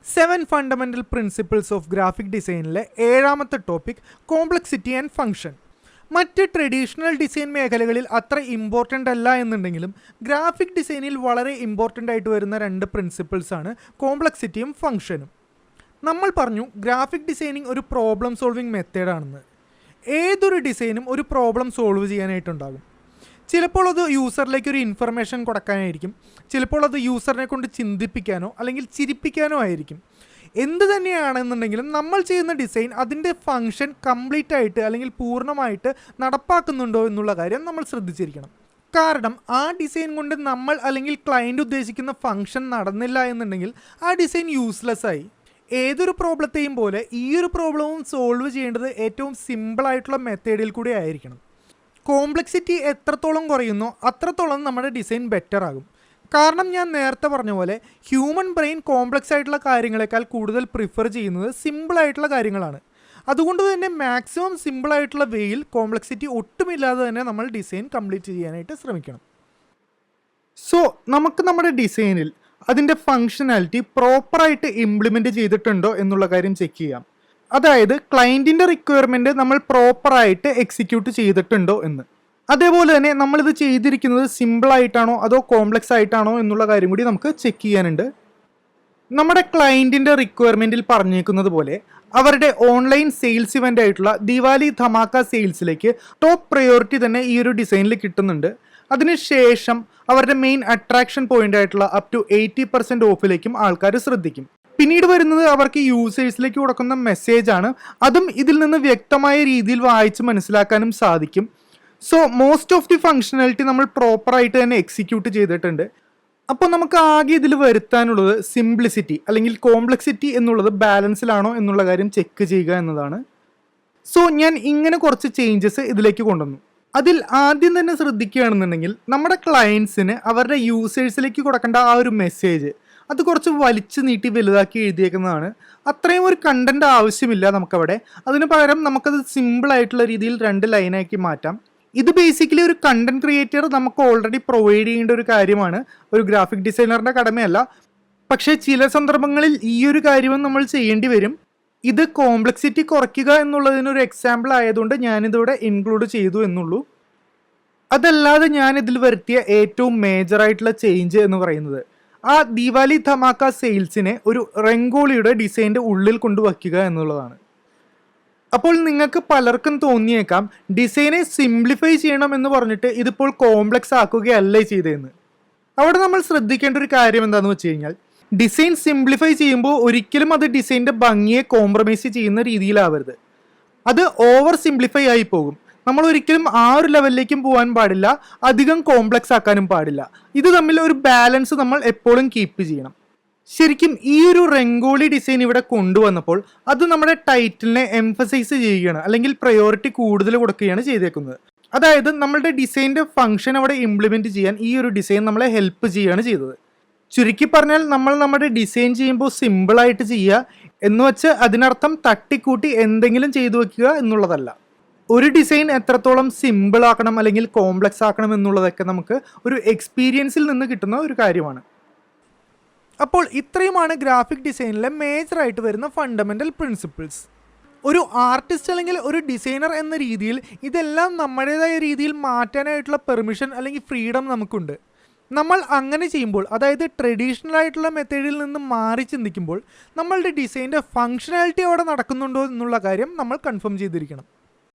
7 fundamental principles of graphic ഡിസൈനിലെ ഏഴാമത്തെ topic complexity and function. മറ്റ് ട്രഡീഷണൽ ഡിസൈൻ മേഖലകളിൽ അത്ര ഇമ്പോർട്ടൻ്റ് അല്ല എന്നുണ്ടെങ്കിലും ഗ്രാഫിക് ഡിസൈനിൽ വളരെ ഇമ്പോർട്ടൻ്റ് ആയിട്ട് വരുന്ന രണ്ട് പ്രിൻസിപ്പിൾസാണ് കോംപ്ലക്സിറ്റിയും ഫംഗ്ഷനും. നമ്മൾ പറഞ്ഞു ഗ്രാഫിക് ഡിസൈനിങ് ഒരു പ്രോബ്ലം സോൾവിങ് മെത്തേഡാണെന്ന്. ഏതൊരു ഡിസൈനും ഒരു പ്രോബ്ലം സോൾവ് ചെയ്യാനായിട്ടുണ്ടാകും. ചിലപ്പോൾ അത് യൂസറിലേക്ക് ഒരു ഇൻഫർമേഷൻ കൊടുക്കാനായിരിക്കും, ചിലപ്പോൾ അത് യൂസറിനെ കൊണ്ട് ചിന്തിപ്പിക്കാനോ അല്ലെങ്കിൽ ചിരിപ്പിക്കാനോ ആയിരിക്കും. എന്ത് തന്നെയാണെന്നുണ്ടെങ്കിലും നമ്മൾ ചെയ്യുന്ന ഡിസൈൻ അതിൻ്റെ ഫംഗ്ഷൻ കംപ്ലീറ്റ് ആയിട്ട് അല്ലെങ്കിൽ പൂർണ്ണമായിട്ട് നടപ്പാക്കുന്നുണ്ടോ എന്നുള്ള കാര്യം നമ്മൾ ശ്രദ്ധിച്ചിരിക്കണം. കാരണം ആ ഡിസൈൻ കൊണ്ട് നമ്മൾ അല്ലെങ്കിൽ ക്ലയൻറ്റ് ഉദ്ദേശിക്കുന്ന ഫംഗ്ഷൻ നടന്നില്ല എന്നുണ്ടെങ്കിൽ ആ ഡിസൈൻ യൂസ്ലെസ് ആയി. ഏതൊരു പ്രോബ്ലത്തെയും പോലെ ഈ ഒരു പ്രോബ്ലവും സോൾവ് ചെയ്യേണ്ടത് ഏറ്റവും സിമ്പിളായിട്ടുള്ള മെത്തേഡിൽ കൂടി ആയിരിക്കണം. കോംപ്ലക്സിറ്റി എത്രത്തോളം കുറയുന്നോ അത്രത്തോളം നമ്മുടെ ഡിസൈൻ ബെറ്റർ ആകും. കാരണം ഞാൻ നേരത്തെ പറഞ്ഞ പോലെ ഹ്യൂമൻ ബ്രെയിൻ കോംപ്ലക്സ് ആയിട്ടുള്ള കാര്യങ്ങളെക്കാൾ കൂടുതൽ പ്രിഫർ ചെയ്യുന്നത് സിമ്പിളായിട്ടുള്ള കാര്യങ്ങളാണ്. അതുകൊണ്ട് തന്നെ മാക്സിമം സിമ്പിളായിട്ടുള്ള വേയിൽ കോംപ്ലക്സിറ്റി ഒട്ടുമില്ലാതെ തന്നെ നമ്മൾ ഡിസൈൻ കംപ്ലീറ്റ് ചെയ്യാനായിട്ട് ശ്രമിക്കണം. സോ നമുക്ക് നമ്മുടെ ഡിസൈനിൽ അതിൻ്റെ ഫങ്ഷനാലിറ്റി പ്രോപ്പറായിട്ട് ഇംപ്ലിമെൻറ്റ് ചെയ്തിട്ടുണ്ടോ എന്നുള്ള കാര്യം ചെക്ക് ചെയ്യാം. അതായത് ക്ലയൻറ്റിൻ്റെ റിക്വയർമെൻറ്റ് നമ്മൾ പ്രോപ്പറായിട്ട് എക്സിക്യൂട്ട് ചെയ്തിട്ടുണ്ടോ എന്ന്. അതേപോലെ തന്നെ നമ്മളിത് ചെയ്തിരിക്കുന്നത് സിമ്പിളായിട്ടാണോ അതോ കോംപ്ലക്സ് ആയിട്ടാണോ എന്നുള്ള കാര്യം കൂടി നമുക്ക് ചെക്ക് ചെയ്യാനുണ്ട്. നമ്മുടെ ക്ലയൻറ്റിൻ്റെ റിക്വയർമെൻറ്റിൽ പറഞ്ഞേക്കുന്നത് പോലെ അവരുടെ ഓൺലൈൻ സെയിൽസ് ഇവൻ്റ് ആയിട്ടുള്ള ദിവാലി ധമാക്ക സെയിൽസിലേക്ക് ടോപ്പ് പ്രയോറിറ്റി തന്നെ ഈ ഒരു ഡിസൈനിൽ കിട്ടുന്നുണ്ട്. അതിനുശേഷം അവരുടെ മെയിൻ അട്രാക്ഷൻ പോയിന്റ് ആയിട്ടുള്ള അപ് ടു 80% ഓഫിലേക്കും ആൾക്കാർ ശ്രദ്ധിക്കും. പിന്നീട് വരുന്നത് അവർക്ക് യൂസേഴ്സിലേക്ക് കൊടുക്കുന്ന മെസ്സേജാണ്. അതും ഇതിൽ നിന്ന് വ്യക്തമായ രീതിയിൽ വായിച്ച് മനസ്സിലാക്കാനും സാധിക്കും. So most of the functionality നമ്മൾ പ്രോപ്പറായിട്ട് തന്നെ എക്സിക്യൂട്ട് ചെയ്തിട്ടുണ്ട്. അപ്പോൾ നമുക്ക് ആകെ ഇതിൽ വരുത്താനുള്ളത് സിംപ്ലിസിറ്റി അല്ലെങ്കിൽ കോംപ്ലക്സിറ്റി എന്നുള്ളത് ബാലൻസിലാണോ എന്നുള്ള കാര്യം ചെക്ക് ചെയ്യുക എന്നതാണ്. സോ ഞാൻ ഇങ്ങനെ കുറച്ച് ചേഞ്ചസ് ഇതിലേക്ക് കൊണ്ടുവന്നു. അതിൽ ആദ്യം തന്നെ ശ്രദ്ധിക്കുകയാണെന്നുണ്ടെങ്കിൽ നമ്മുടെ ക്ലയൻസിന് അവരുടെ യൂസേഴ്സിലേക്ക് കൊടുക്കേണ്ട ആ ഒരു മെസ്സേജ് അത് കുറച്ച് വലിച്ചു നീട്ടി വലുതാക്കി എഴുതിയേക്കുന്നതാണ്. അത്രയും ഒരു കണ്ടന്റ് ആവശ്യമില്ല നമുക്കവിടെ. അതിന് പകരം നമുക്കത് സിമ്പിളായിട്ടുള്ള രീതിയിൽ 2 ലൈനാക്കി മാറ്റാം. ഇത് ബേസിക്കലി ഒരു കണ്ടന്റ് ക്രിയേറ്റർ നമുക്ക് ഓൾറെഡി പ്രൊവൈഡ് ചെയ്യേണ്ട ഒരു കാര്യമാണ്, ഒരു ഗ്രാഫിക് ഡിസൈനറിൻ്റെ കടമയല്ല. പക്ഷേ ചില സന്ദർഭങ്ങളിൽ ഈ ഒരു കാര്യവും നമ്മൾ ചെയ്യേണ്ടി വരും. ഇത് കോംപ്ലക്സിറ്റി കുറയ്ക്കുക എന്നുള്ളതിനൊരു എക്സാമ്പിൾ ആയതുകൊണ്ട് ഞാനിതിവിടെ ഇൻക്ലൂഡ് ചെയ്തു എന്നുള്ളൂ. അതല്ലാതെ ഞാനിതിൽ വരുത്തിയ ഏറ്റവും മേജറായിട്ടുള്ള ചേഞ്ച് എന്ന് പറയുന്നത് ആ ദിവാലി ധമാക്ക സെയിൽസിനെ ഒരു റംഗോളിയുടെ ഡിസൈൻ്റെ ഉള്ളിൽ കൊണ്ടുവയ്ക്കുക എന്നുള്ളതാണ്. അപ്പോൾ നിങ്ങൾക്ക് പലർക്കും തോന്നിയേക്കാം ഡിസൈനെ സിംപ്ലിഫൈ ചെയ്യണം എന്ന് പറഞ്ഞിട്ട് ഇതിപ്പോൾ കോംപ്ലക്സ് ആക്കുകയല്ലേ ചെയ്തതെന്ന്. അവിടെ നമ്മൾ ശ്രദ്ധിക്കേണ്ട ഒരു കാര്യം എന്താണെന്ന് വെച്ച് കഴിഞ്ഞാൽ ഡിസൈൻ സിംപ്ലിഫൈ ചെയ്യുമ്പോൾ ഒരിക്കലും അത് ഡിസൈൻ്റെ ഭംഗിയെ കോംപ്രമൈസ് ചെയ്യുന്ന രീതിയിലാവരുത്. അത് ഓവർ സിംപ്ലിഫൈ ആയി പോകും. നമ്മൾ ഒരിക്കലും ആ ഒരു ലെവലിലേക്കും പോകാൻ പാടില്ല, അധികം കോംപ്ലക്സ് ആക്കാനും പാടില്ല. ഇത് തമ്മിൽ ഒരു ബാലൻസ് നമ്മൾ എപ്പോഴും കീപ്പ് ചെയ്യണം. ശരിക്കും ഈ ഒരു റംഗോളി ഡിസൈൻ ഇവിടെ കൊണ്ടുവന്നപ്പോൾ അത് നമ്മുടെ ടൈറ്റിലിനെ എംഫസൈസ് ചെയ്യുകയാണ്, അല്ലെങ്കിൽ പ്രയോറിറ്റി കൂടുതൽ കൊടുക്കുകയാണ് ചെയ്തേക്കുന്നത്. അതായത് നമ്മളുടെ ഡിസൈൻ്റെ ഫംഗ്ഷൻ അവിടെ ഇംപ്ലിമെൻറ്റ് ചെയ്യാൻ ഈ ഒരു ഡിസൈൻ നമ്മളെ ഹെൽപ്പ് ചെയ്യുകയാണ് ചെയ്തത്. ചുരുക്കി പറഞ്ഞാൽ നമ്മൾ നമ്മുടെ ഡിസൈൻ ചെയ്യുമ്പോൾ സിമ്പിളായിട്ട് ചെയ്യുക എന്ന് വെച്ച് അതിനർത്ഥം തട്ടിക്കൂട്ടി എന്തെങ്കിലും ചെയ്തു വെക്കുക എന്നുള്ളതല്ല. ഒരു ഡിസൈൻ എത്രത്തോളം സിമ്പിൾ ആക്കണം അല്ലെങ്കിൽ കോംപ്ലക്സ് ആക്കണം എന്നുള്ളതൊക്കെ നമുക്ക് ഒരു എക്സ്പീരിയൻസിൽ നിന്ന് കിട്ടുന്ന ഒരു കാര്യമാണ്. അപ്പോൾ ഇത്രയുമാണ് ഗ്രാഫിക് ഡിസൈനിലെ മേജറായിട്ട് വരുന്ന ഫണ്ടമെൻ്റൽ പ്രിൻസിപ്പിൾസ്. ഒരു ആർട്ടിസ്റ്റ് അല്ലെങ്കിൽ ഒരു ഡിസൈനർ എന്ന രീതിയിൽ ഇതെല്ലാം നമ്മുടേതായ രീതിയിൽ മാറ്റാനായിട്ടുള്ള പെർമിഷൻ അല്ലെങ്കിൽ ഫ്രീഡം നമുക്കുണ്ട്. നമ്മൾ അങ്ങനെ ചെയ്യുമ്പോൾ, അതായത് ട്രഡീഷണൽ ആയിട്ടുള്ള മെത്തേഡിൽ നിന്ന് മാറി ചിന്തിക്കുമ്പോൾ നമ്മളുടെ ഡിസൈൻ്റെ ഫങ്ഷനാലിറ്റി അവിടെ നടക്കുന്നുണ്ടോ എന്നുള്ള കാര്യം നമ്മൾ കൺഫേം ചെയ്തിരിക്കണം.